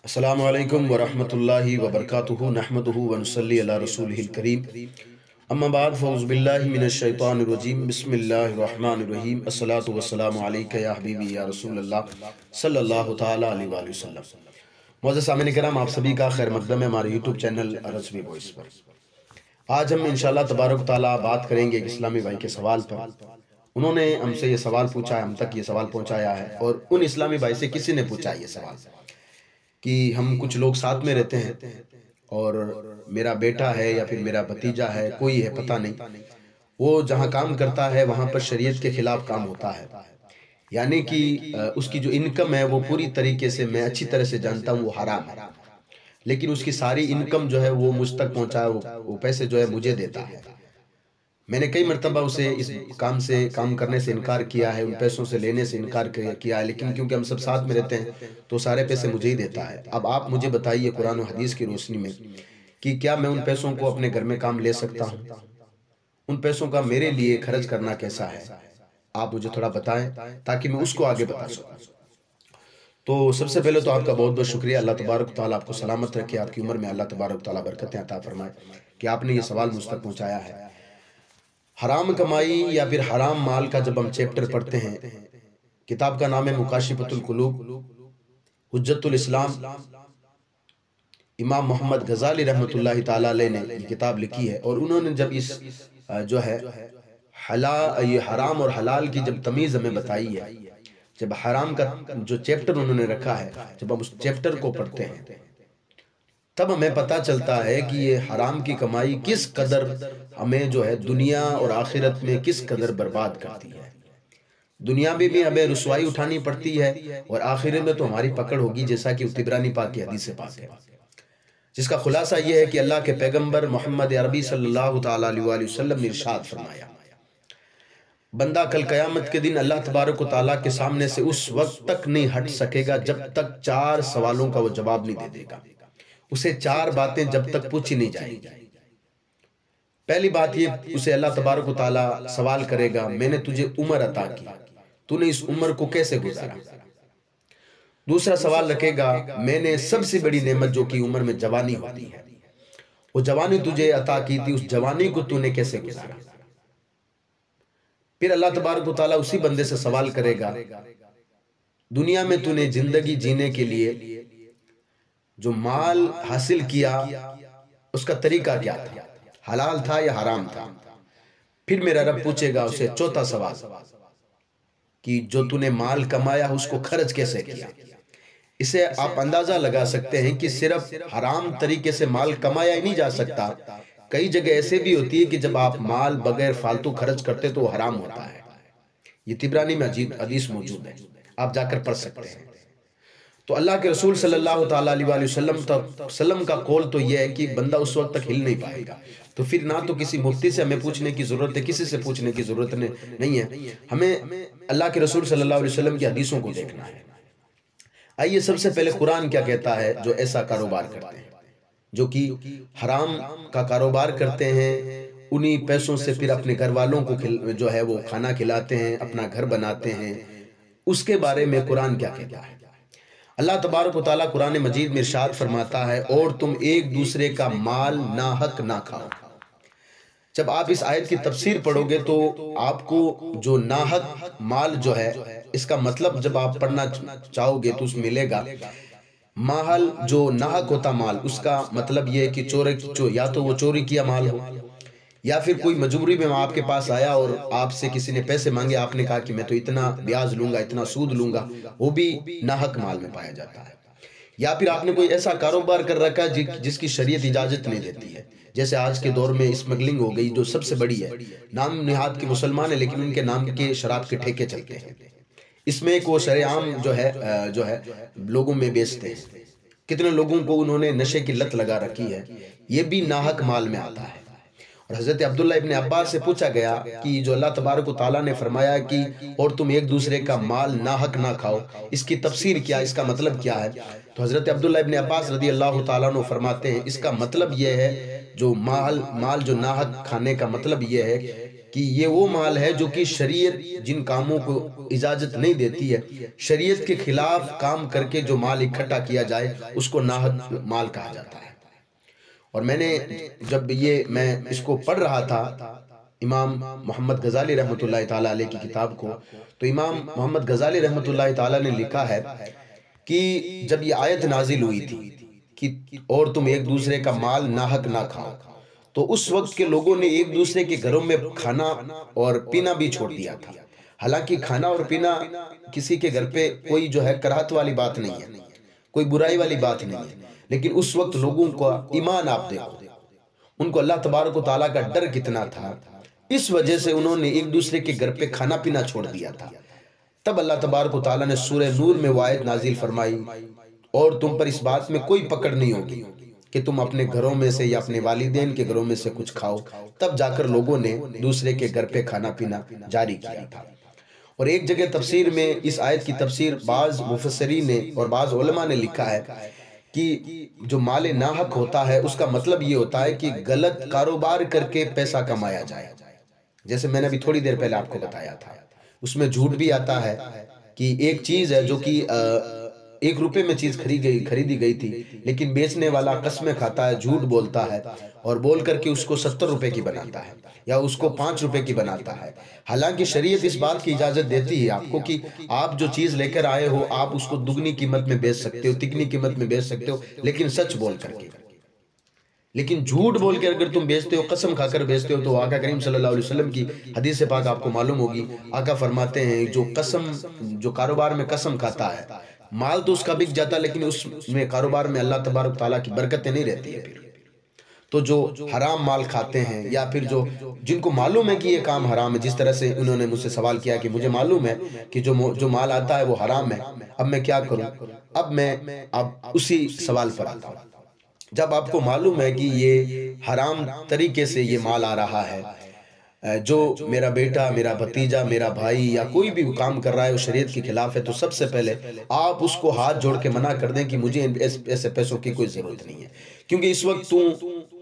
السلام علیکم ورحمۃ اللہ وبرکاتہ نحمدہ ونصلی علی رسولہ الکریم اما بعد فاعوذ باللہ من الشیطان الرجیم بسم اللہ الرحمن الرحیم الصلاۃ والسلام علیکہ یا حبیبی یا رسول اللہ صلی اللہ تعالیٰ علیہ وآلہ وسلم۔ معزز سامعین کرام، آپ سبھی کا خیر مقدم ہے ہمارے یوٹیوب چینل رضوی وائس پر۔ آج ہم انشاءاللہ تبارک تعالیٰ بات کریں گے ایک اسلامی بھائی کے سوال پر۔ انہوں نے ہم سے یہ سوال پوچھا ہے، ہم تک یہ سوال پہنچایا ہے، اور ان اسلامی بھائی سے کسی نے پوچھا یہ سوال کہ ہم کچھ لوگ ساتھ میں رہتے ہیں اور میرا بیٹا ہے یا پھر میرا بھتیجا ہے، کوئی ہے پتہ نہیں، وہ جہاں کام کرتا ہے وہاں پر شریعت کے خلاف کام ہوتا ہے، یعنی کہ اس کی جو انکم ہے وہ پوری طریقے سے میں اچھی طرح سے جانتا ہوں وہ حرام ہے، لیکن اس کی ساری انکم جو ہے وہ مجھ تک پہنچا، وہ پیسے جو ہے مجھے دیتا ہے۔ میں نے کئی مرتبہ اسے اس کام کرنے سے انکار کیا ہے، ان پیسوں سے لینے سے انکار کیا ہے، لیکن کیونکہ ہم سب ساتھ میں رہتے ہیں تو سارے پیسے مجھے ہی دیتا ہے۔ اب آپ مجھے بتائیے قرآن و حدیث کی روشنی میں کہ کیا میں ان پیسوں کو اپنے گھر میں کام لے سکتا ہوں؟ ان پیسوں کا میرے لیے خرچ کرنا کیسا ہے؟ آپ مجھے تھوڑا بتائیں تاکہ میں اس کو آگے بتا سکوں۔ تو سب سے پہلے تو آپ کا بہت بہت شکریہ، اللہ تبارک تعالیٰ آپ کو سلامت رکھے، آپ کی عمر میں اللہ تبارک تعالیٰ برکتیں عطا فرمائے کہ آپ نے یہ سوال مجھ تک پہنچایا ہے۔ حرام کمائی یا پھر حرام مال کا جب ہم چیپٹر پڑھتے ہیں، کتاب کا نام ہے مکاشفۃ القلوب، حجت الاسلام، امام محمد غزالی رحمۃ اللہ تعالیٰ علیہ نے یہ کتاب لکھی ہے، اور انہوں نے جب اس جو ہے یہ حرام اور حلال کی جب تمیز ہمیں بتائی ہے، جب حرام کا جو چیپٹر انہوں نے رکھا ہے، جب ہم اس چیپٹر کو پڑھتے ہیں تب ہمیں پتہ چلتا ہے کہ یہ حرام کی کمائی کس قدر ہمیں جو ہے دنیا اور آخرت میں کس قدر برباد کرتی ہے۔ دنیا میں بھی ہمیں رسوائی اٹھانی پڑتی ہے اور آخرت میں تو ہماری پکڑ ہوگی، جیسا کہ طبرانی پاک کی حدیث پاک ہے، جس کا خلاصہ یہ ہے کہ اللہ کے پیغمبر محمد عربی صلی اللہ تعالیٰ علیہ وآلہ وسلم نے ارشاد فرمایا، بندہ کل قیامت کے دن اللہ تبارک و تعالیٰ کے سامنے سے اس وقت تک نہیں ہٹ سکے گا جب تک 4 سوالوں کا وہ جواب نہیں دے دے گا، اسے 4 باتیں جب تک پوچھی نہیں جائیں گی۔ پہلی بات یہ، اسے اللہ تبارک و تعالیٰ سوال کرے گا، میں نے تجھے عمر عطا کی، تو نے اس عمر کو کیسے گزارا؟ دوسرا سوال رکھے گا، میں نے سب سے بڑی نعمت جو کہ عمر میں جوانی ہوتی ہے، وہ جوانی تجھے عطا کی تھی، اس جوانی کو تو نے کیسے گزارا؟ پھر اللہ تبارک و تعالیٰ اسی بندے سے سوال کرے گا، دنیا میں تو نے زندگی جینے کے لیے جو مال حاصل کیا اس کا طریقہ کیا تھا، حلال تھا یا حرام تھا؟ پھر میرا رب پوچھے گا اسے چوتھا سوال کہ جو تو نے مال کمایا اس کو خرچ کیسے کیا؟ اسے آپ اندازہ لگا سکتے ہیں کہ صرف حرام طریقے سے مال کمایا ہی نہیں جا سکتا، کئی جگہ ایسے بھی ہوتی ہے کہ جب آپ مال بغیر فالتو خرچ کرتے تو وہ حرام ہوتا ہے۔ یہ طبرانی میں عجیب حدیث موجود ہے، آپ جا کر پڑھ سکتے ہیں۔ تو اللہ کے رسول صلی اللہ تعالیٰ علیہ وآلہ وسلم کا قول تو یہ ہے کہ بندہ اس وقت تک ہل نہیں پائے گا۔ تو پھر نہ تو کسی مفتی سے ہمیں پوچھنے کی ضرورت ہے، کسی سے پوچھنے کی ضرورت نہیں ہے، ہمیں اللہ کے رسول صلی اللہ علیہ وسلم کی حدیثوں کو دیکھنا ہے۔ آئیے سب سے پہلے قرآن کیا کہتا ہے جو ایسا کاروبار کرتے ہیں، جو کہ حرام کا کاروبار کرتے ہیں، انہی پیسوں سے پھر اپنے گھر والوں کو جو ہے وہ کھانا کھلاتے ہیں، اپنا گھر بناتے ہیں، اس کے بارے میں قرآن کیا کہتا ہے؟ اللہ تبارک و تعالیٰ قرآن مجید میں ارشاد فرماتا ہے، اور تم ایک دوسرے کا مال ناحق نہ کھاؤ۔ جب آپ اس آیت کی تفسیر پڑھو گے تو آپ کو جو ناحق مال جو ہے اس کا مطلب جب آپ پڑھنا چاہو گے تو اس ملے گا، مال جو ناحق ہوتا مال، اس کا مطلب یہ ہے کہ یا تو وہ چوری کیا مال ہو، یا پھر کوئی مجبوری میں آپ کے پاس آیا اور آپ سے کسی نے پیسے مانگے، آپ نے کہا کہ میں تو اتنا بیاج لوں گا، اتنا سود لوں گا، وہ بھی ناحق مال میں پایا جاتا ہے۔ یا پھر آپ نے کوئی ایسا کاروبار کر رکھا ہے جس کی شریعت اجازت نہیں دیتی ہے، جیسے آج کے دور میں اسمگلنگ ہو گئی جو سب سے بڑی ہے، نام نہاد کے مسلمان ہیں لیکن ان کے نام کے شراب کے ٹھیکے چلتے ہیں، اس میں ایک وہ شرع عام جو ہے لوگوں میں بیچتے ہیں، کتنے لوگوں کو انہوں نے نشے کی لت لگا رکھی ہے، یہ بھی ناحق مال میں آتا ہے۔ اور حضرت عبداللہ ابن عباس سے پوچھا گیا کہ جو اللہ تبارک و تعالیٰ نے فرمایا کہ اور تم ایک دوسرے کا مال ناحق نہ کھاؤ، اس کی تفسیر کیا، اس کا مطلب کیا ہے؟ تو حضرت عبداللہ ابن عباس رضی اللہ تعالیٰ عنہ فرماتے ہیں اس کا مطلب یہ ہے، جو مال جو ناحق کھانے کا مطلب یہ ہے کہ یہ وہ مال ہے جو کہ شریعت جن کاموں کو اجازت نہیں دیتی ہے، شریعت کے خلاف کام کر کے جو مال اکٹھا کیا جائے اس کو ناحق مال کہا جاتا ہے۔ اور میں نے جب میں اس کو پڑھ رہا تھا امام محمد غزالی رحمۃ اللہ تعالیٰ علیہ کی کتاب کو، تو امام محمد غزالی رحمۃ اللہ تعالیٰ نے لکھا ہے کہ جب یہ آیت نازل ہوئی تھی کہ اور تم ایک دوسرے کا مال ناحق نہ کھاؤ، تو اس وقت کے لوگوں نے ایک دوسرے کے گھروں میں کھانا اور پینا بھی چھوڑ دیا تھا۔ حالانکہ کھانا اور پینا کسی کے گھر پہ کوئی جو ہے کراہت والی بات نہیں ہے، کوئی برائی والی بات نہیں ہے، لیکن اس وقت لوگوں کا ایمان آپ دیکھو، ان کو اللہ تبارک و تعالیٰ کا ڈر کتنا تھا، اس وجہ سے انہوں نے ایک دوسرے کے گھر پہ کھانا پینا چھوڑ دیا تھا۔ تب اللہ تبارک و تعالیٰ نے سورہ نور میں وہ آیت نازل فرمائی، اور تم پر اس بات میں کوئی پکڑ نہیں ہوگی کہ تم اپنے گھروں میں سے یا اپنے والدین کے گھروں میں سے کچھ کھاؤ۔ تب جا کر لوگوں نے دوسرے کے گھر پہ کھانا پینا جاری کیا تھا۔ اور ایک جگہ تفسیر میں اس آیت کی تفسیر بعض مفسرین نے اور بعض علماء نے لکھا ہے کہ جو مال ناحق ہوتا ہے اس کا مطلب یہ ہوتا ہے کہ غلط کاروبار کر کے پیسہ کمایا جائے، جیسے میں نے ابھی تھوڑی دیر پہلے آپ کو بتایا تھا۔ اس میں جھوٹ بھی آتا ہے کہ ایک چیز ہے جو کہ 1 روپے میں چیز خریدی گئی تھی، لیکن بیچنے والا قسمیں کھاتا ہے، جھوٹ بولتا ہے اور بول کر کے اس کو 70 روپے کی بناتا ہے یا اس کو 5 روپے کی بناتا ہے۔ حالانکہ شریعت اس بات کی اجازت دیتی ہے آپ کو کہ آپ جو چیز لے کر آئے ہو آپ اس کو دگنی قیمت میں بیچ سکتے ہو، تگنی قیمت میں بیچ سکتے ہو، لیکن سچ بول کر کے۔ لیکن جھوٹ بول کے اگر تم بیچتے ہو، قسم کھا کر بیچتے ہو، تو آقا کریم صلی اللہ علیہ وسلم کی حدیث پاک آپ کو معلوم ہوگی، آقا فرماتے ہیں جو کاروبار میں قسم کھاتا ہے، مال تو اس کا بک جاتا ہے لیکن اس میں کاروبار میں اللہ تبارک تعالیٰ کی برکتیں نہیں رہتی ہے پھر۔ تو جو حرام مال کھاتے ہیں یا پھر جن کو معلوم ہے کہ یہ کام حرام ہے، جس طرح سے انہوں نے مجھ سے سوال کیا کہ مجھے معلوم ہے کہ جو مال آتا ہے وہ حرام ہے، اب میں کیا کروں؟ اب اسی سوال پر آتا ہوں۔ جب آپ کو معلوم ہے کہ یہ حرام طریقے سے یہ مال آ رہا ہے، جو میرا بیٹا، میرا بھتیجا، میرا بھائی یا کوئی بھی کام کر رہا ہے وہ شریعت کے خلاف ہے، تو سب سے پہلے آپ اس کو ہاتھ جوڑ کے منع کر دیں کہ مجھے ایسے پیسوں کی کوئی ضرورت نہیں ہے، کیونکہ اس وقت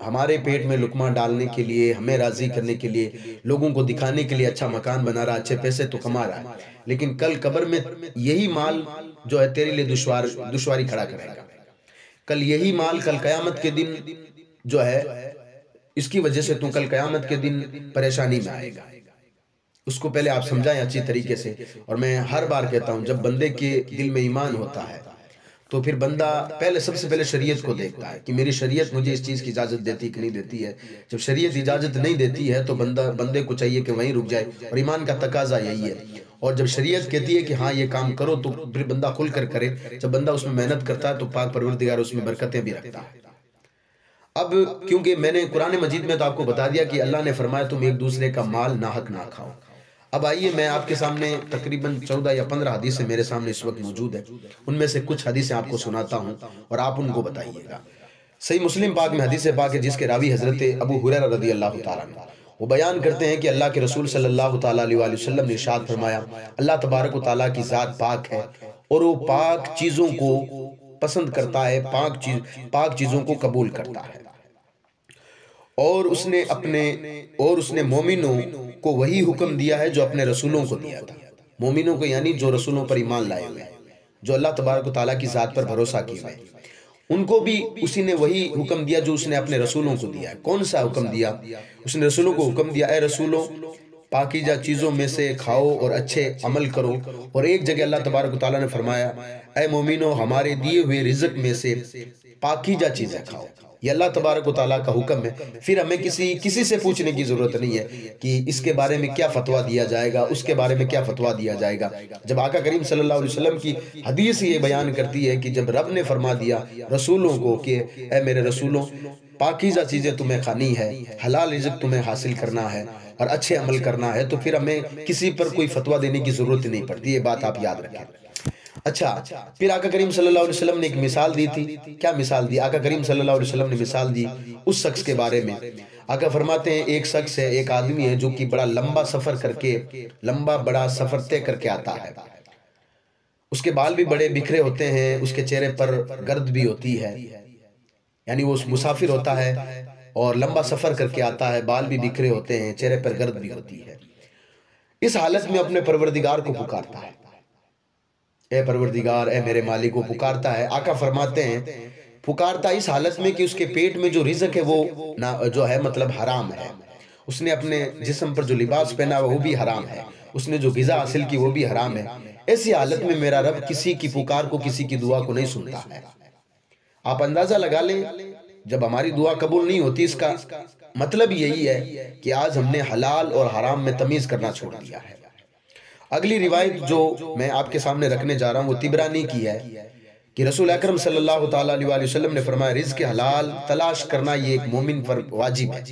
ہمارے پیٹ میں لقمہ ڈالنے کے لیے، ہمیں راضی کرنے کے لیے، لوگوں کو دکھانے کے لیے اچھا مکان بنا رہا، اچھے پیسے تو کما رہا ہے، لیکن کل قبر میں یہی مال جو ہے تیرے لیے دشواری کھڑا کرے گا۔ کل یہی مال کل قیامت کے دن جو ہے اس کی وجہ سے تو کل قیامت کے دن پریشانی میں آئے گا۔ اس کو پہلے آپ سمجھائیں اچھی طریقے سے۔ اور میں ہر بار کہتا ہوں جب بندے کے دل میں ایمان ہوتا ہے تو پھر بندہ سب سے پہلے شریعت کو دیکھتا ہے کہ میری شریعت مجھے اس چیز کی اجازت دیتی کہ نہیں دیتی ہے۔ جب شریعت اجازت نہیں دیتی ہے تو بندے کو چاہیے کہ وہیں رک جائے، اور ایمان کا تقاضا یہی ہے۔ اور جب شریعت کہتی ہے کہ ہاں یہ کام کرو تو پھر بندہ کھل کر کرے۔ جب بندہ اس میں محنت کرتا ہے تو پاک پروردگار اس میں برکتیں بھی رکھتا ہے۔ اب کیونکہ میں نے قرآن مجید میں تو آپ کو بتا دیا کہ اللہ نے فرمایا تم ایک دوسرے کا مال ناحق نہ کھاؤ۔ اب آئیے میں آپ کے سامنے تقریباً 14 یا 15 حدیثیں میرے سامنے اس وقت موجود ہیں، ان میں سے کچھ حدیثیں آپ کو سناتا ہوں اور آپ ان کو بتائیے گا۔ صحیح مسلم پاک میں حدیث پاک ہے جس کے راوی حضرت ابو ہریرہ رضی اللہ تعالیٰ عنہ، وہ بیان کرتے ہیں کہ اللہ کے رسول صلی اللہ تعالیٰ علیہ وسلم نے ارشاد فرمایا، اللہ تبارک و تعالیٰ کی ذات پاک ہے اور وہ پاک چیزوں کو پسند کرتا ہے، پاک چیزوں کو قبول کرتا ہے، اور اس نے مومنوں کو وہی حکم دیا ہے جو اپنے رسولوں کو دیا تھا۔ مومنوں کو یعنی جو رسولوں پر ایمان لائے ہوئے ہیں، جو اللہ تبارک و تعالیٰ کی ذات پر بھروسہ کیے ہوئے ہیں، ان کو بھی اسی نے وہی حکم دیا جو اس نے اپنے رسولوں کو دیا ہے۔ کون سا حکم دیا؟ اس نے رسولوں کو حکم دیا، اے رسولوں پاکیزہ چیزوں میں سے کھاؤ اور اچھے عمل کرو۔ اور ایک جگہ اللہ تبارک و تعالیٰ نے فرمایا، اے مومنو ہمارے دیے ہوئے رزق میں سے پاکیزہ چیزیں کھاؤ۔ یہ اللہ تبارک و تعالیٰ کا حکم ہے۔ پھر ہمیں کسی سے پوچھنے کی ضرورت نہیں ہے کہ اس کے بارے میں کیا فتویٰ دیا جائے گا، اس کے بارے میں کیا فتویٰ دیا جائے گا۔ جب آقا کریم صلی اللہ علیہ وسلم کی حدیث یہ بیان کرتی ہے کہ جب رب نے فرما دیا رسولوں کو کہ اے میرے رسولوں پاکیزہ چیزیں تمہیں کھانی ہے، حلال رزق تمہیں حاصل کرنا ہے اور اچھے عمل کرنا ہے، تو پھر ہمیں کسی پر کوئی فتویٰ دینے کی ضرورت نہیں پڑتی۔ یہ بات آپ یاد رکھیں۔ اچھا، پھر آقا کریم صلی اللہ علیہ وسلم نے ایک مثال دی تھی۔ کیا مثال دی؟ آقا کریم صلی اللہ علیہ وسلم نے مثال دی اس شخص کے بارے میں۔ آقا فرماتے ہیں ایک شخص ہے، ایک آدمی ہے جو کہ بڑا لمبا سفر طے کر کے آتا ہے، اس کے بال بھی بڑے بکھرے ہوتے ہیں، اس کے چہرے پر گرد بھی ہوتی ہے، یعنی وہ مسافر ہوتا ہے، اور لمبا سفر کر کے آتا ہے، بال بھی بکھرے ہوتے ہیں، چہرے پر گرد بھی ہوتی ہے، اس حالت میں اپنے پروردگار کو پکارتا ہے، اے پروردگار، اے میرے مالک، وہ پکارتا ہے۔ آقا فرماتے ہیں پکارتا اس حالت میں کہ اس کے پیٹ میں جو رزق ہے وہ جو ہے مطلب حرام ہے، اس نے اپنے جسم پر جو لباس پہنا وہ بھی حرام ہے، اس نے جو غذا حاصل کی وہ بھی حرام ہے۔ ایسی حالت میں میرا رب کسی کی پکار کو، کسی کی دعا کو نہیں سنتا ہے۔ آپ اندازہ لگا لیں جب ہماری دعا قبول نہیں ہوتی، اس کا مطلب یہی ہے کہ آج ہم نے حلال اور حرام میں تمیز کرنا چھوڑ دیا ہے۔ اگلی روایت جو میں آپ کے سامنے رکھنے جا رہا ہوں وہ طبرانی کی ہے کہ رسول اکرم صلی اللہ تعالیٰ علیہ وسلم نے فرمایا رزق حلال تلاش کرنا یہ ایک مومن پر واجب ہے،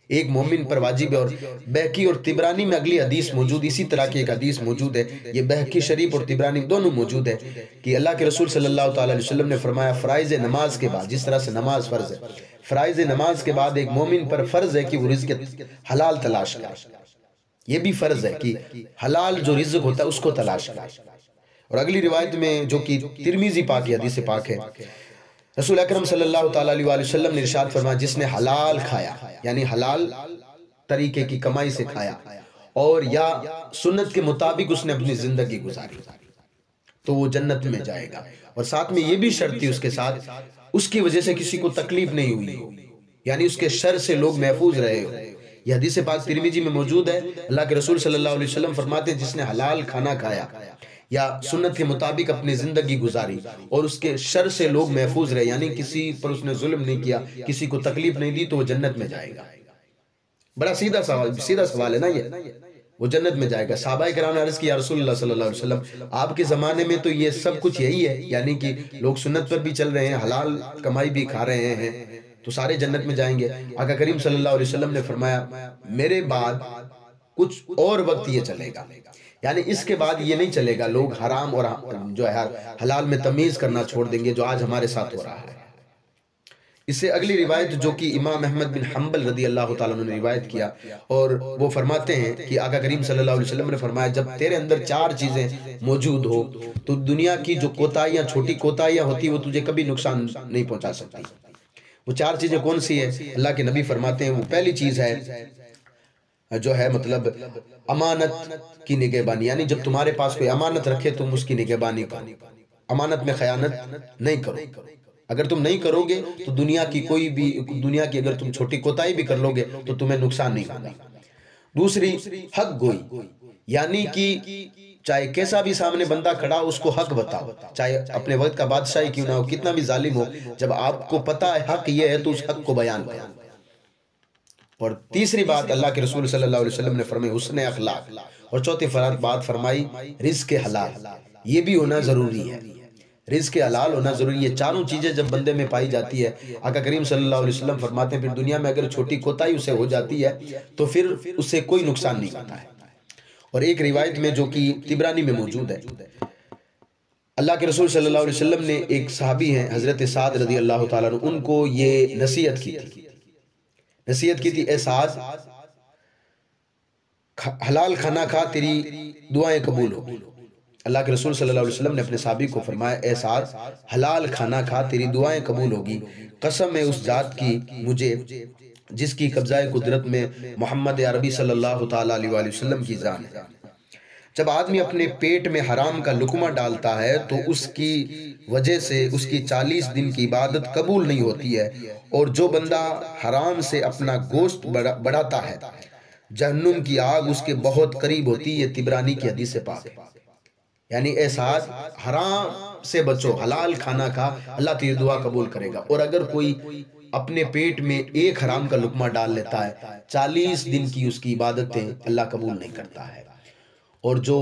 ایک مومن پر واجب ہے۔ اور بہقی اور طبرانی میں اگلی حدیث موجود، اسی طرح کی ایک حدیث موجود ہے، یہ بہقی شریف اور طبرانی دونوں موجود ہے کہ اللہ کے رسول صلی اللہ تعالیٰ علیہ وسلم نے فرمایا فرائض نماز کے بعد، جس طرح سے نماز فرض ہے، فرائض نماز کے بعد ایک مومن پر فرض ہے کہ وہ رزق حلال تلاش کرے، یہ بھی فرض ہے کہ حلال جو رزق ہوتا ہے اس کو تلاش کرے۔ اور اگلی روایت میں جو کہ ترمذی پاک کی حدیث پاک ہے، رسول اکرم صلی اللہ تعالیٰ علیہ وسلم نے ارشاد فرمایا جس نے حلال کھایا، یعنی حلال طریقے کی کمائی سے کھایا اور یا سنت کے مطابق اس نے اپنی زندگی گزاری تو وہ جنت میں جائے گا، اور ساتھ میں یہ بھی شرط تھی اس کے ساتھ اس کی وجہ سے کسی کو تکلیف نہیں ہوئی ہو، یعنی اس کے شر سے لوگ محفوظ رہے ہو۔ یہ حدیث پاک ترمذی میں موجود ہے، اللہ کے رسول صلی اللہ علیہ وسلم فرماتے ہیں جس نے حلال کھانا کھایا یا سنت کے مطابق اپنی زندگی گزاری اور اس کے شر سے لوگ محفوظ رہے، یعنی کسی پر اس نے ظلم نہیں کیا، کسی کو تکلیف نہیں دی، تو وہ جنت میں جائے گا۔ بڑا سیدھا سوال ہے نا یہ، وہ جنت میں جائے گا۔ صحابہ کرام نے عرض کیا رسول اللہ صلی اللہ علیہ وسلم آپ کے زمانے میں تو یہ سب کچھ یہی ہے، یعنی کہ لوگ سنت پر بھی چل رہے ہیں، حلال کمائی بھی کھا رہے ہیں، تو سارے جنت میں جائیں گے۔ آقا کریم صلی اللہ علیہ وسلم نے فرمایا میرے بعد کچھ اور وقت یہ چلے گا، یعنی اس کے بعد یہ نہیں چلے گا، لوگ حرام اور جو ہے حلال میں تمیز کرنا چھوڑ دیں گے، جو آج ہمارے ساتھ ہو رہا ہے۔ اس سے اگلی روایت جو کہ امام احمد بن حنبل رضی اللہ تعالیٰ عنہ نے روایت کیا، اور وہ فرماتے ہیں کہ آقا کریم صلی اللہ علیہ وسلم نے فرمایا جب تیرے اندر چار چیزیں موجود ہو تو دنیا کی جو کوتاہیاں، چھوٹی کوتاہیاں ہوتی وہ تجھے کبھی نقصان نہیں پہنچا سکتی۔ وہ چار چیزیں کون سی ہیں؟ اللہ کے نبی فرماتے ہیں وہ پہلی چیز ہے جو ہے مطلب امانت کی نگہبانی، یعنی جب تمہارے پاس کوئی امانت رکھے تم اس کی نگہبانی کرو، امانت میں خیانت نہیں کرو۔ اگر تم نہیں کرو گے تو دنیا کی کوئی بھی، دنیا کی اگر تم چھوٹی کوتاہی بھی کر لو گے تو تمہیں نقصان نہیں ہوگا۔ دوسری حق گوئی، یعنی کہ چاہے کیسا بھی سامنے بندہ کھڑا اس کو حق بتاؤ، چاہے اپنے وقت کا بادشاہی کیوں نہ ہو، کتنا بھی ظالم ہو، جب آپ کو پتا ہے حق یہ ہے تو اس حق کو بیان کرو۔ اور تیسری بات اللہ کے رسول صلی اللہ علیہ وسلم نے فرمائی حسن اخلاق، اور چوتھی بات فرمائی رزق حلال، یہ بھی ہونا ضروری ہے، رزق حلال ہونا ضروری ہے۔ یہ چاروں چیزیں جب بندے میں پائی جاتی ہے، آقا کریم صلی اللہ علیہ وسلم فرماتے ہیں پھر دنیا میں اگر چھوٹی کوتاہی اسے ہو جاتی ہے تو پھر اسے کوئی نقصان نہیں ہوتا ہے۔ اور ایک روایت میں جو کہ طبرانی میں موجود ہے، اللہ کے رسول صلی اللہ علیہ وسلم نے ایک صحابی ہیں حضرت سعد رضی اللہ تعالیٰ عنہ، ان کو یہ نصیحت کی تھی اے سعد حلال کھانا کھا تیری دعائیں قبول ہو۔ اللہ کے رسول صلی اللہ علیہ وسلم نے اپنے صحابی کو فرمایا اے سعد حلال کھانا کھا تیری دعائیں قبول ہوگی، قسم ہے اس ذات کی مجھے جس کی قبضہ قدرت میں محمد عربی صلی اللہ تعالیٰ علیہ وسلم کی جان ہے۔ جب آدمی اپنے پیٹ میں حرام کا لقمہ ڈالتا ہے تو اس کی وجہ سے اس کی 40 دن کی عبادت قبول نہیں ہوتی ہے، اور جو بندہ حرام سے اپنا گوشت بڑھاتا ہے جہنم کی آگ اس کے بہت قریب ہوتی ہے۔ یہ طبرانی کی حدیث پاک ہے، یعنی اے سعد حرام سے بچو، حلال کھانا کھا، اللہ تیری دعا قبول کرے گا۔ اور اگر کوئی اپنے پیٹ میں ایک حرام کا لقمہ ڈال لیتا ہے 40 دن کی اس کی عبادتیں اللہ قبول نہیں کرتا ہے۔ اور جو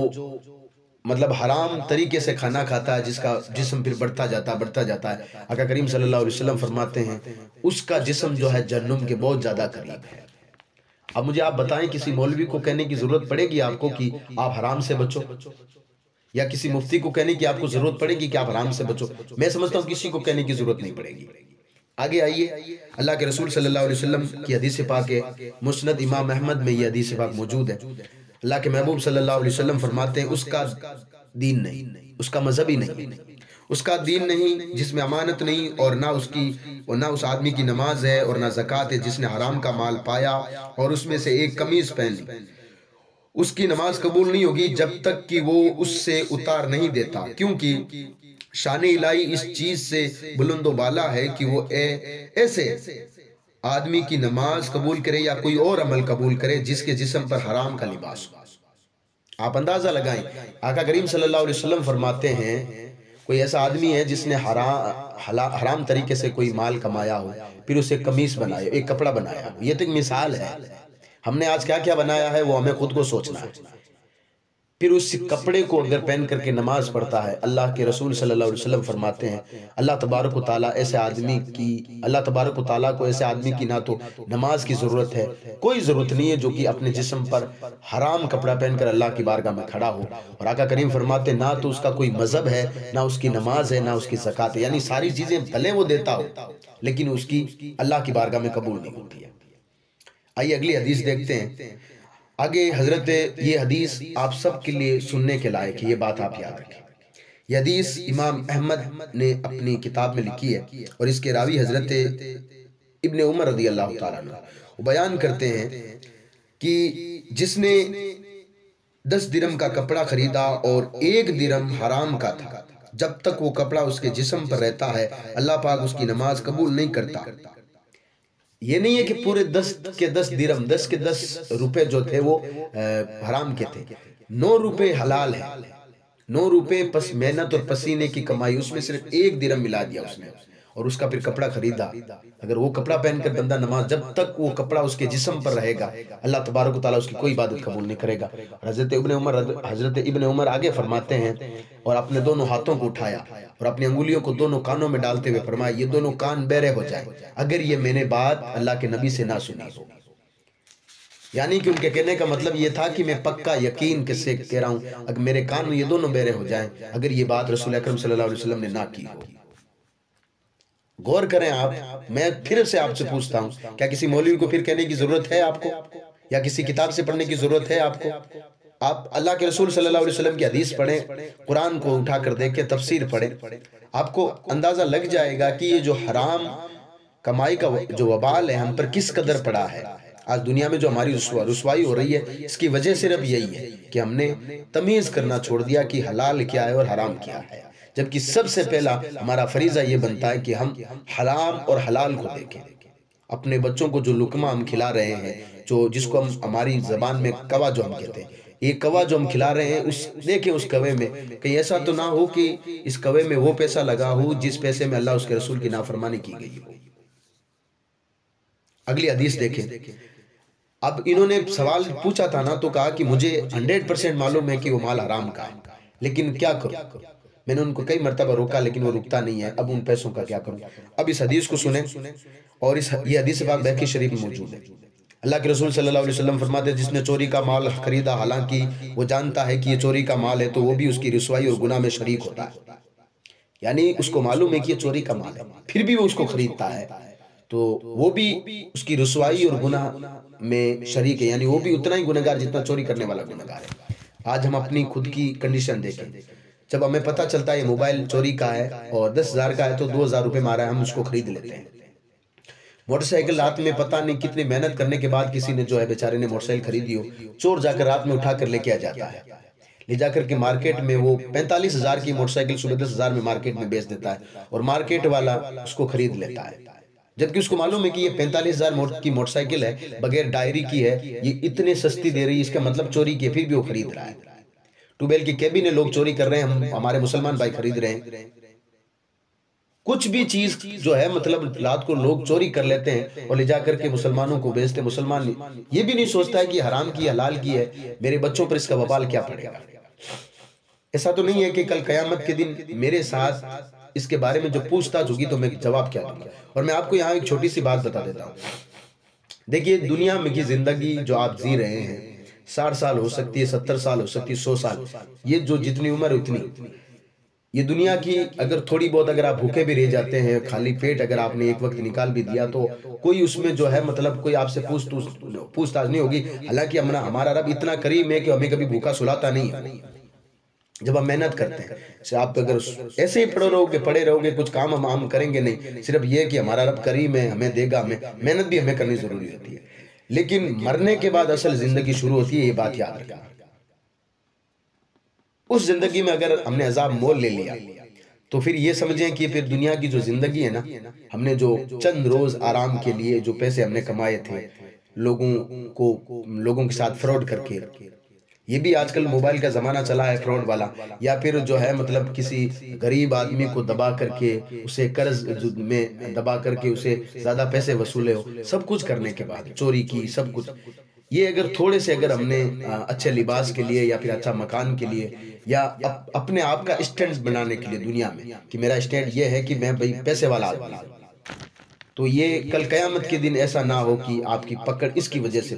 مطلب حرام طریقے سے کھانا کھاتا ہے جس کا جسم پھر بڑھتا جاتا ہے، آقا کریم صلی اللہ علیہ وسلم فرماتے ہیں اس کا جسم جو ہے جہنم کے بہت زیادہ قریب ہے۔ اب مجھے آپ بتائیں کسی مولوی کو کہنے کی ضرورت پڑے گی آپ کو کہ آپ حرام سے بچو، یا کسی مفتی کو کہنے کی آپ کو ضرورت پڑے گی کہ آپ حرام سے بچو؟ میں سمجھتا ہوں کسی کو کہنے کی ضرورت نہیں پڑے گی۔ آگے آئیے، اللہ کے رسول صلی اللہ علیہ وسلم کی حدیث پاک ہے، مسند امام احمد میں یہ حدیث پاک موجود ہے۔ اللہ کے محبوب صلی اللہ علیہ وسلم فرماتے ہیں اس کا دین نہیں، اس کا مذہب ہی نہیں، اس کا دین نہیں جس میں امانت نہیں، اور نہ اس آدمی کی نماز ہے اور نہ زکوٰۃ ہے جس نے حرام کا مال پایا اور اس میں سے ایک قمیص پہن لی، اس کی نماز قبول نہیں ہوگی جب تک کہ وہ اس سے اتار نہیں دیتا، کیونکہ شان الہی اس چیز سے بلند و بالا ہے کہ وہ ایسے آدمی کی نماز قبول کرے یا کوئی اور عمل قبول کرے جس کے جسم پر حرام کا لباس ہو۔ آپ اندازہ لگائیں، آقا کریم صلی اللہ علیہ وسلم فرماتے ہیں کوئی ایسا آدمی ہے جس نے حرام طریقے سے کوئی مال کمایا ہو، پھر اسے قمیص بنایا، ایک کپڑا بنایا ہو۔ یہ تو ایک مثال ہے، ہم نے آج کیا کیا بنایا ہے وہ ہمیں خود کو سوچنا ہے۔ پھر اس کپڑے کو اگر پہن کر کے نماز پڑھتا ہے، اللہ کے رسول صلی اللہ علیہ وسلم فرماتے ہیں اللہ تبارک و تعالیٰ کو ایسے آدمی کی نہ تو نماز کی ضرورت ہے، کوئی ضرورت نہیں ہے جو کہ اپنے جسم پر حرام کپڑا پہن کر اللہ کی بارگاہ میں کھڑا ہو، اور آقا کریم فرماتے ہیں نہ تو اس کا کوئی مذہب ہے، نہ اس کی نماز ہے، نہ اس کی زکوٰۃ ہے، یعنی ساری چیزیں بھلے وہ دیتا ہو لیکن اس کی اللہ کی بارگاہ میں قبول نہیں ہوتی ہے۔ آئیے اگلی حدیث دیکھتے ہیں۔ آگے حضرت، یہ حدیث آپ سب کے لیے سننے کے لائق ہے، یہ بات آپ یاد رکھیں۔ یہ حدیث امام احمد نے اپنی کتاب میں لکھی ہے اور اس کے راوی حضرت ابن عمر رضی اللہ تعالیٰ عنہ وہ بیان کرتے ہیں کہ جس نے 10 درہم کا کپڑا خریدا اور 1 درہم حرام کا تھا، جب تک وہ کپڑا اس کے جسم پر رہتا ہے اللہ پاک اس کی نماز قبول نہیں کرتا۔ یہ نہیں ہے کہ پورے 10 کے 10 درہم، 10 کے 10 روپے جو تھے وہ حرام کے تھے، 9 روپے حلال ہے، 9 روپے پس محنت اور پسینے کی کمائی، اس میں صرف 1 درہم ملا دیا اس نے اور اس کا پھر کپڑا خریدا۔ اگر وہ کپڑا پہن کر بندہ نماز، جب تک وہ کپڑا اس کے جسم پر رہے گا اللہ تبارک و تعالیٰ اس کی کوئی عبادت قبول نہیں کرے گا۔ حضرت ابن عمر آگے فرماتے ہیں اور اپنے دونوں ہاتھوں کو اٹھایا اور اپنی انگلیوں کو دونوں کانوں میں ڈالتے ہوئے فرمایا یہ دونوں کان بہرے ہو جائیں اگر یہ میں نے بات اللہ کے نبی سے نہ سنی ہو۔ یعنی کہ ان کے کہنے کا مطلب یہ تھا کہ میں پکا یقین کس سے کہہ رہا ہوں، اگر میرے کان میں یہ دونوں بہرے ہو جائیں اگر یہ بات رسول اکرم صلی اللہ علیہ وسلم نے نہ کی ہو۔ غور کریں آپ، میں پھر سے آپ سے پوچھتا ہوں کیا کسی مولوی کو پھر کہنے کی ضرورت ہے آپ کو، یا کسی کتاب سے پڑھنے کی ضرورت ہے آپ کو؟ آپ اللہ کے رسول صلی اللہ علیہ وسلم کی حدیث پڑھیں، قرآن کو اٹھا کر دیکھیں، تفسیر پڑھیں، آپ کو اندازہ لگ جائے گا کہ یہ جو حرام کمائی کا جو وبال ہے ہم پر کس قدر پڑا ہے۔ آج دنیا میں جو ہماری رسوائی ہو رہی ہے اس کی وجہ صرف یہی ہے کہ ہم نے تمیز کرنا چھوڑ دیا کہ حلال کیا ہے اور حرام کیا ہے، جبکہ سب سے پہلا ہمارا فریضہ یہ بنتا ہے کہ ہم حرام اور حلال کو دیکھیں۔ اپنے بچوں کو جو لقمہ ہم کھلا رہے ہیں، جس کو ہم ہماری زبان میں کوا جو ہم کہتے ہیں، یہ کوا جو ہم کھلا رہے ہیں دیکھیں اس کوے میں کہیں ایسا تو نہ ہو کہ اس کوے میں وہ پیسہ لگا ہو جس پیسے میں اللہ اس کے رسول کی نافرمانی کی گئی ہو۔ اگلی حدیث دیکھیں۔ اب انہوں نے سوال پوچھا تھا نا تو کہا کہ مجھے 100% معلوم ہے کہ وہ مال حرام کا ہے، لیکن کیا کروں؟ میں نے ان کو کئی مرتبہ روکا لیکن وہ رکتا نہیں ہے، اب ان پیسوں کا کیا کروں؟ اب اس حدیث کو سنیں، اور یہ حدیث پاک بہقی شریف میں موجود ہے۔ اللہ کے رسول صلی اللہ علیہ وسلم فرماتے ہیں جس نے چوری کا مال خریدا حالانکہ وہ جانتا ہے کہ یہ چوری کا مال ہے تو وہ بھی اس کی رسوائی اور گناہ میں شریک ہوتا ہے۔ یعنی اس کو معلوم ہے کہ یہ چوری کا مال ہے پھر بھی وہ اس کو خریدتا ہے تو وہ بھی اس کی رسوائی اور گناہ میں شریک ہے، یعنی وہ بھی اتنا ہی گنہگار جتنا چوری کرنے والا گنہگار ہے۔ آج ہم اپنی خود کی کنڈیشن دیکھیں، جب ہمیں پتہ چلتا ہے یہ موبائل چوری کا ہے اور 10,000 کا ہے تو 2,000 روپے مارا ہے، ہم اس کو خرید لیتے ہیں۔ موٹر سائیکل رات میں پتہ نہیں کتنی محنت کرنے کے بعد کسی نے جو ہے بیچارے نے موٹر سائیکل خریدی ہو، چور جا کر رات میں اٹھا کر لے کے آ جاتا ہے، لے جا کر کے مارکیٹ میں وہ 45,000 کی موٹر سائیکل صبح 10,000 میں مارکیٹ میں بیچ دیتا ہے اور مارکیٹ والا اس کو خرید لیتا ہے، جبکہ اس کو معلوم ہے کہ یہ 45,000 کی موٹر سائیکل ہے، بغیر ڈائری کی ہے، یہ اتنے سستی دے رہی ہے، اس کا مطلب چوری کی ہے، پھر بھی وہ خرید رہا ہے۔ ٹو بیل کی کیبن لوگ چوری کر رہے ہیں، ہمارے مسلمان بھائی خرید رہے ہیں۔ کچھ بھی چیز جو ہے مطلب رات کو لوگ چوری کر لیتے ہیں اور لے جا کر کے مسلمانوں کو بیچتے، مسلمان یہ بھی نہیں سوچتا ہے کہ حرام کی حلال کی ہے، میرے بچوں پر اس کا وبال کیا پڑے گا۔ ایسا تو نہیں ہے کہ کل قیامت کے دن میرے ساتھ اس کے بارے میں جو پوچھ تاچھ ہوگی تو میں جواب کیا دوں گا۔ اور میں آپ کو یہاں ایک چھوٹی سی بات بتا دیتا ہوں، دیکھیے دنیا میں کی زندگی جو آپ جی رہے ہیں 60 سال ہو سکتی ہے، 70 سال ہو سکتی ہے، 100 سال، یہ جو جتنی عمر ہے اتنی یہ دنیا کی اگر تھوڑی بہت اگر آپ بھوکے بھی رہ جاتے ہیں، خالی پیٹ اگر آپ نے ایک وقت نکال بھی دیا تو کوئی اس میں جو ہے مطلب کوئی آپ سے پوچھ تاچھ نہیں ہوگی، حالانکہ ہمارا رب اتنا کریم ہے کہ ہمیں کبھی بھوکا سلاتا نہیں ہے۔ جب آپ محنت کرتے ہیں، آپ اگر ایسے ہی پڑے رہو گے کچھ کام ہم کریں گے نہیں، صرف یہ کہ ہمارا رب کریم ہے، ہمیں دے گا، محنت بھی ہمیں کرنی ضروری ہوتی ہے، لیکن مرنے کے بعد اصل زندگی شروع ہوتی ہے، یہ بات یاد رکھنا۔ اس زندگی میں اگر ہم نے عذاب مول لے لیا تو پھر یہ سمجھیں کہ پھر دنیا کی جو زندگی ہے نا، ہم نے جو چند روز آرام کے لیے جو پیسے ہم نے کمائے تھے لوگوں کے ساتھ فراڈ کر کے، یہ بھی آج کل موبائل کا زمانہ چلا ہے فراڈ والا، یا پھر جو ہے مطلب کسی غریب آدمی کو دبا کر کے اسے قرض میں دبا کر کے اسے زیادہ پیسے وصولے ہو، سب کچھ کرنے کے بعد چوری کی سب کچھ۔ یہ اگر تھوڑے سے اگر ہم نے اچھے لباس کے لیے یا پھر اچھا مکان کے لیے یا اپنے آپ کا اسٹینڈ بنانے کے لیے دنیا میں کہ میرا اسٹینڈ یہ ہے کہ میں بھئی پیسے والا آدمی ہوں، تو یہ کل قیامت کے دن ایسا نہ ہو کہ آپ کی پکڑ اس کی وجہ سے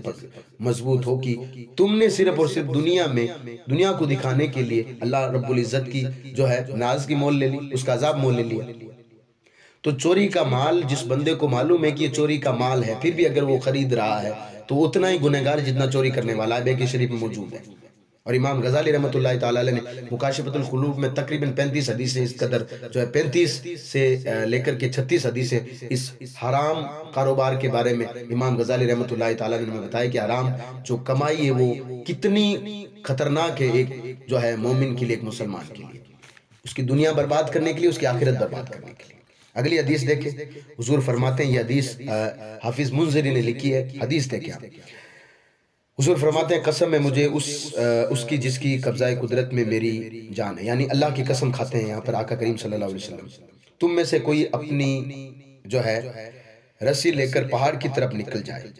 مضبوط ہو کہ تم نے صرف اور صرف دنیا کو دکھانے کے لیے اللہ رب العزت کی جو ہے ناز کی مول لے لی، اس کا عذاب مول لے لیا۔ تو چوری کا مال جس بندے کو معلوم ہے کہ یہ چوری کا مال ہے، پھر بھی اگر وہ خرید رہا ہے تو اتنا ہی گنہگار جتنا چوری کرنے والا ہے، بیکی شریف میں موجود ہے۔ اور امام غزالی رحمۃ اللہ تعالیٰ علیہ نے مکاشفۃ القلوب میں تقریباً 35 حدیثیں اس قدر جو ہے 35 سے لے کر کے 36 حدیثیں اس حرام کاروبار کے بارے میں امام غزالی رحمۃ اللہ تعالیٰ نے بتایا کہ حرام جو کمائی ہے وہ کتنی خطرناک ہے، ایک جو ہے مومن کے لیے، ایک مسلمان کے لیے، اس کی دنیا برباد کرنے کے لیے، اس کی آخرت برباد کرنے کے لیے۔ اگلی حدیث دیکھیں، حضور فرماتے ہیں، یہ حدیث حافظ منذری نے لکھی ہے، حدیث دیکھیں آپ۔ حضور فرماتے ہیں، قسم ہے مجھے اس کی جس کی قبضہ قدرت میں میری جان ہے، یعنی اللہ کی قسم کھاتے ہیں یہاں پر آقا کریم صلی اللہ علیہ وسلم، تم میں سے کوئی اپنی جو ہے رسی لے کر پہاڑ کی طرف نکل جائے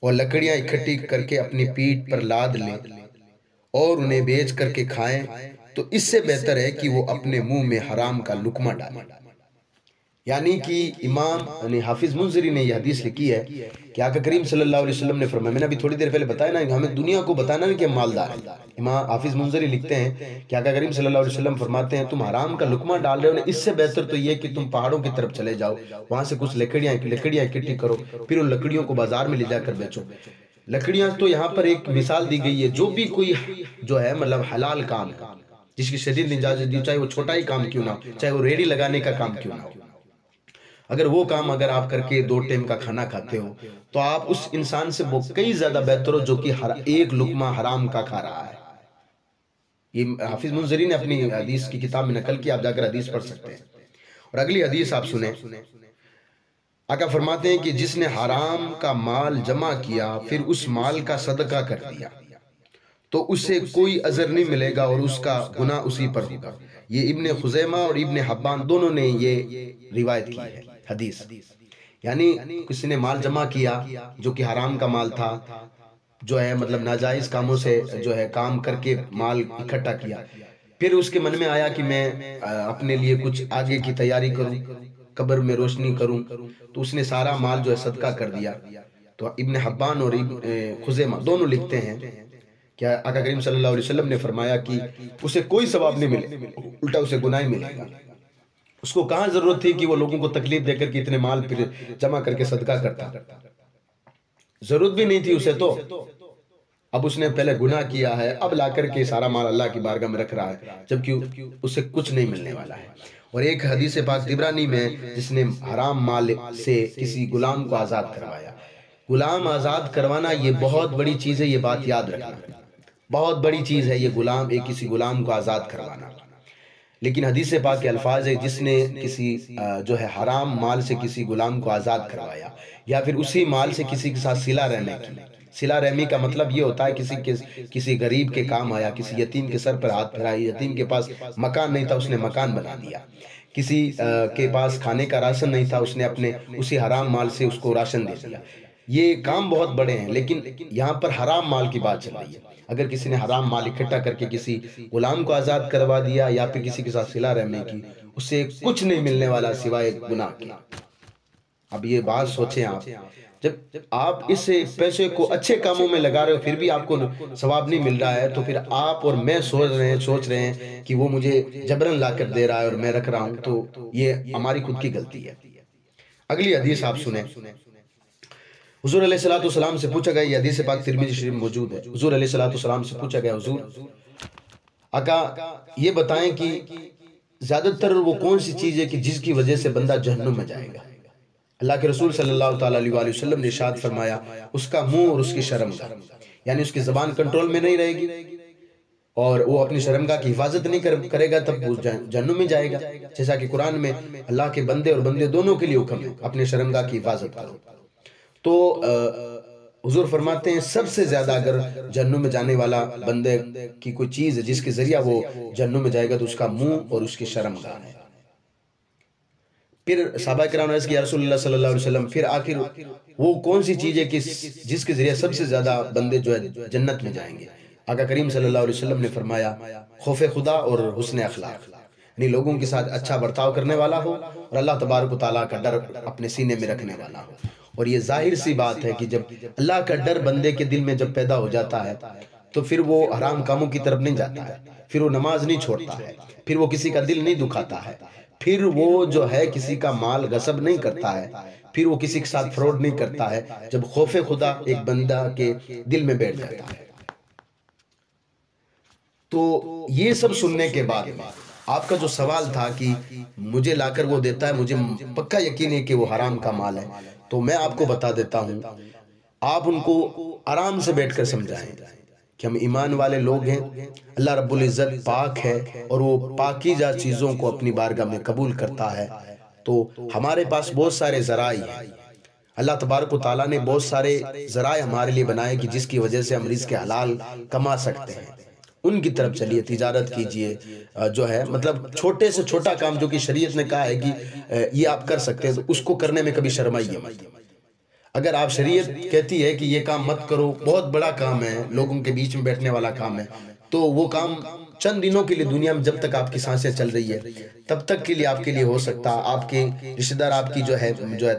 اور لکڑیاں اکٹھی کر کے اپنی پیٹھ پر لاد لیں اور انہیں بیچ کر کے کھائیں، تو اس سے بہتر ہے کہ وہ اپنے منہ میں حرام کا لقمہ ڈالیں۔ یعنی کہ امام حافظ منذری نے یہ حدیث لکھی ہے کہ آقا کریم صلی اللہ علیہ وسلم نے فرمایا، میں نے ابھی تھوڑی دیر پہلے بتایا نا، ہمیں دنیا کو بتانا نہیں کہ ہم مالدار ہیں۔ امام حافظ منذری لکھتے ہیں کہ آقا کریم صلی اللہ علیہ وسلم فرماتے ہیں، تم حرام کا لقمہ ڈال رہے ہو، اس سے بہتر تو یہ کہ تم پہاڑوں کی طرف چلے جاؤ، وہاں سے کچھ لکڑیاں اکٹھی کرو، پھر ان لکڑیوں کو بازار میں لے جا کر بیچو۔ لکڑیاں تو یہاں پر ایک مثال دی گئی ہے، جو بھی کوئی جو ہے مطلب حلال کام ہے، جس کی شدید اجازت دی، چاہے وہ چھوٹا ہی کام کیوں نہ ہو، چاہے وہ ریڑھی لگانے کا کام کیوں نہ ہو، اگر وہ کام اگر آپ کر کے 2 ٹائم کا کھانا کھاتے ہو تو آپ اس انسان سے کئی زیادہ بہتر ہو جو کہ ایک لقمہ حرام کا کھا رہا ہے۔ یہ حافظ منذری نے اپنی حدیث کی کتاب میں نقل کیا، آپ جا کر حدیث پڑھ سکتے ہیں۔ اور اگلی حدیث آپ سنیں، آقا فرماتے ہیں کہ جس نے حرام کا مال جمع کیا پھر اس مال کا صدقہ کر دیا تو اسے کوئی عذر نہیں ملے گا اور اس کا گناہ اسی پر ہوگا۔ یہ ابن خزیمہ اور ابن حبان دونوں نے یہ روایت کی ہے حدیث، یعنی کسی نے مال جمع کیا جو کہ حرام کا مال تھا، جو ہے مطلب ناجائز کاموں سے جو ہے کام کر کے مال اکٹھا کیا، پھر اس کے من میں آیا کہ میں اپنے لیے کچھ آگے کی تیاری کروں، قبر میں روشنی کروں، تو اس نے سارا مال جو ہے صدقہ کر دیا۔ تو ابن حبان اور ابن خزیمہ دونوں لکھتے ہیں کہ آقا کریم صلی اللہ علیہ وسلم نے فرمایا کہ اسے کوئی ثواب نہیں ملے، الٹا اسے گناہ ملے گا۔ اس کو کہاں ضرورت تھی کہ وہ لوگوں کو تکلیف دے کر کے اتنے مال پھر جمع کر کے صدقہ کرتا، ضرورت بھی نہیں تھی اسے، تو اب اس نے پہلے گناہ کیا ہے، اب لا کر کے سارا مال اللہ کی بارگاہ میں رکھ رہا ہے، جبکہ اسے کچھ نہیں ملنے والا ہے۔ اور ایک حدیث پاک طبرانی میں، جس نے حرام مال سے کسی غلام کو آزاد کروایا، غلام آزاد کروانا یہ بہت بڑی چیز ہے، یہ بات یاد رکھنا، بہت بڑی چیز ہے یہ کسی غلام کو آزاد کروانا۔ لیکن حدیث پاک کے الفاظ ہے، جس نے کسی جو ہے حرام مال سے کسی غلام کو آزاد کروایا یا پھر اسی مال سے کسی کے ساتھ صلہ رحمی کی۔ صلہ رحمی کا مطلب یہ ہوتا ہے کسی غریب کے کام آیا، کسی یتیم کے سر پر ہاتھ پھیرائی، یتیم کے پاس مکان نہیں تھا اس نے مکان بنا دیا، کسی کے پاس کھانے کا راشن نہیں تھا اس نے اپنے اسی حرام مال سے اس کو راشن دے دیا۔ یہ کام بہت بڑے ہیں، لیکن یہاں پر حرام مال کی بات چل رہی ہے۔ اگر کسی نے حرام مال اکٹھا کر کے کسی غلام کو آزاد کروا دیا یا پھر کسی کے ساتھ صلہ رحمی کی، اس سے کچھ نہیں ملنے والا سوائے گناہ کے۔ اب یہ بات سوچیں آپ، جب آپ اس پیسے کو اچھے کاموں میں لگا رہے ہو پھر بھی آپ کو ثواب نہیں مل رہا ہے، تو پھر آپ اور میں سوچ رہے ہیں کہ وہ مجھے جبرن لا کر دے رہا ہے اور میں رکھ رہا ہوں، تو یہ ہماری خود کی غلطی ہے۔ اگلی حدیث آپ سنیں، حضور علیہ السلام سے پوچھا گیا، یہ حدیث پاک ترمذی شریف موجود ہے، حضور علیہ السلام سے پوچھا گیا، حضور آقا یہ بتائیں کہ زیادہ تر وہ کون سی چیز ہے کہ جس کی وجہ سے بندہ جہنم میں جائے گا؟ اللہ کے رسول صلی اللہ تعالیٰ علیہ وآلہ وسلم نے ارشاد فرمایا اس کا منہ اور اس کی شرمگاہ، یعنی اس کی زبان کنٹرول میں نہیں رہے گی اور وہ اپنی شرمگاہ کی حفاظت نہیں کرے گا، تب وہ جہنم میں جائے گا۔ جیسا کہ قرآن میں اللہ کے بندے اور بندے دونوں کے لیے حکم ہے اپنے شرمگاہ کی حفاظت کرو۔ تو حضور فرماتے ہیں سب سے زیادہ اگر جہنم میں جانے والا بندے کی کوئی چیز ہے جس کے ذریعہ وہ جہنم میں جائے گا تو اس کا منہ اور اس کی شرمگاہ ہے۔ پھر صحابہ کرام نے عرض کیا یا رسول اللہ صلی اللہ علیہ وسلم پھر آخر وہ کون سی چیز ہے کہ جس کے ذریعے سب سے زیادہ بندے جو ہے جنت میں جائیں گے؟ آقا کریم صلی اللہ علیہ وسلم نے فرمایا خوف خدا اور حسن اخلاق، یعنی لوگوں کے ساتھ اچھا برتاؤ کرنے والا ہو اور اللہ تبارک و تعالیٰ کا ڈر اپنے سینے میں رکھنے والا ہو۔ اور یہ ظاہر سی بات ہے کہ جب اللہ کا ڈر بندے کے دل میں جب پیدا ہو جاتا ہے تو پھر وہ حرام کاموں کی طرف نہیں جاتا ہے، پھر وہ نماز نہیں چھوڑتا ہے، پھر وہ کسی کا دل نہیں دکھاتا ہے، پھر وہ جو ہے کسی کا مال غصب نہیں کرتا ہے، پھر وہ کسی کے ساتھ فراڈ نہیں کرتا ہے، جب خوف خدا ایک بندہ کے دل میں بیٹھ جاتا ہے۔ تو یہ سب سننے کے بعد آپ کا جو سوال تھا کہ مجھے لا کر وہ دیتا ہے، مجھے پکا یقین ہے کہ وہ حرام کا مال ہے، تو میں آپ کو بتا دیتا ہوں، آپ ان کو آرام سے بیٹھ کر سمجھائیں کہ ہم ایمان والے لوگ ہیں، اللہ رب العزت پاک ہے اور وہ پاکیزہ چیزوں کو اپنی بارگاہ میں قبول کرتا ہے۔ تو ہمارے پاس بہت سارے ذرائع ہیں، اللہ تبارک و تعالیٰ نے بہت سارے ذرائع ہمارے لیے بنائے کہ جس کی وجہ سے ہم رزق حلال کما سکتے ہیں، ان کی طرف چلیے، تجارت کیجئے، جو ہے مطلب چھوٹے سے چھوٹا کام جو کہ شریعت نے کہا ہے کہ یہ آپ کر سکتے ہیں تو اس کو کرنے میں کبھی شرمائیے مت۔ اگر آپ شریعت کہتی ہے کہ یہ کام مت کرو، بہت بڑا کام ہے، لوگوں کے بیچ میں بیٹھنے والا کام ہے، تو وہ کام چند دنوں کے لیے دنیا میں جب تک آپ کی سانسیں چل رہی ہے تب تک کے لیے آپ کے لیے ہو سکتا، آپ کے رشتہ دار آپ کی جو ہے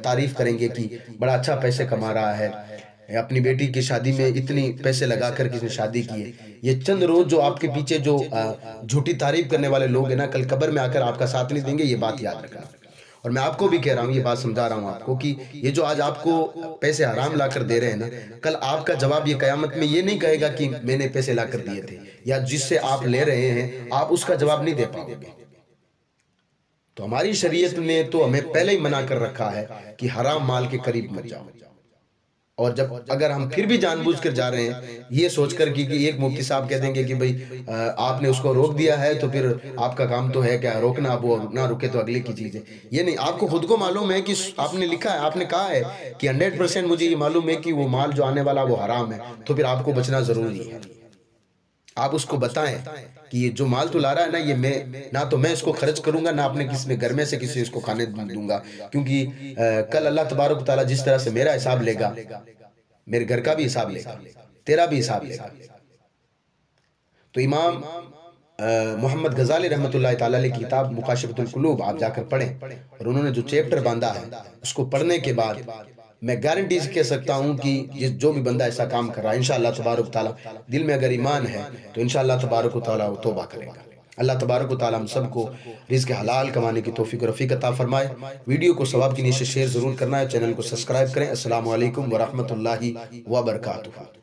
تعریف کریں گے کہ بڑا اچھا پیسے کما رہا ہے، اپنی بیٹی کی شادی میں اتنی پیسے لگا کر کس نے شادی کی ہے۔ یہ چند روز جو آپ کے پیچھے جو جھوٹی تعریف کرنے والے لوگ ہیں نا، کل قبر میں آ کر آپ کا ساتھ نہیں دیں گے، یہ بات یاد رکھنا۔ اور میں آپ کو بھی کہہ رہا ہوں، یہ بات سمجھا رہا ہوں آپ کو کہ یہ جو آج آپ کو پیسے حرام لا کر دے رہے ہیں نا، کل آپ کا جواب یہ قیامت میں یہ نہیں کہے گا کہ میں نے پیسے لا کر دیے تھے، یا جس سے آپ لے رہے ہیں آپ اس کا جواب نہیں دے پاؤ گے۔ تو ہماری شریعت نے تو ہمیں پہلے ہی منع کر رکھا ہے کہ حرام مال کے قریب مت جاؤ، اور جب اگر ہم پھر بھی جان بوجھ کر جا رہے ہیں یہ سوچ کر کہ ایک مفتی صاحب کہہ دیں گے کہ بھئی آپ نے اس کو روک دیا ہے تو پھر آپ کا کام تو ہے کیا روکنا، اب وہ نہ رکے تو اگلے کی چیز ہے، یہ نہیں، آپ کو خود کو معلوم ہے کہ آپ نے لکھا ہے، آپ نے کہا ہے کہ 100% مجھے یہ معلوم ہے کہ وہ مال جو آنے والا وہ حرام ہے، تو پھر آپ کو بچنا ضروری ہے۔ آپ اس کو بتائیں کہ یہ جو مال تو لا رہا ہے نا، یہ نہ تو میں اس کو خرچ کروں گا، نہ اپنے کسی میں گھر میں سے کسی اس کو کھانے دوں گا، کیونکہ کل اللہ تبارک و تعالیٰ جس طرح سے میرا حساب لے گا، میرے گھر کا بھی حساب لے گا، تیرا بھی حساب لے گا۔ تو امام محمد غزالی رحمۃ اللہ تعالیٰ علیہ کی کتاب مکاشفۃ القلوب آپ جا کر پڑھیں، اور انہوں نے جو چیپٹر باندھا ہے اس کو پڑھنے کے بعد میں گارنٹی سے کہہ سکتا ہوں کہ جو بھی بندہ ایسا کام کر رہا ہے انشاءاللہ تبارک و تعالیٰ دل میں اگر ایمان ہے تو انشاءاللہ تبارک و تعالیٰ وہ توبہ کرے گا۔ اللہ تبارک و تعالیٰ ہم سب کو رزق حلال کمانے کی توفیق و رفیق عطا فرمائے۔ ویڈیو کو ثواب کی نیت سے شیئر ضرور کرنا ہے، چینل کو سبسکرائب کریں۔ السلام علیکم ورحمۃ اللہ وبرکاتہ۔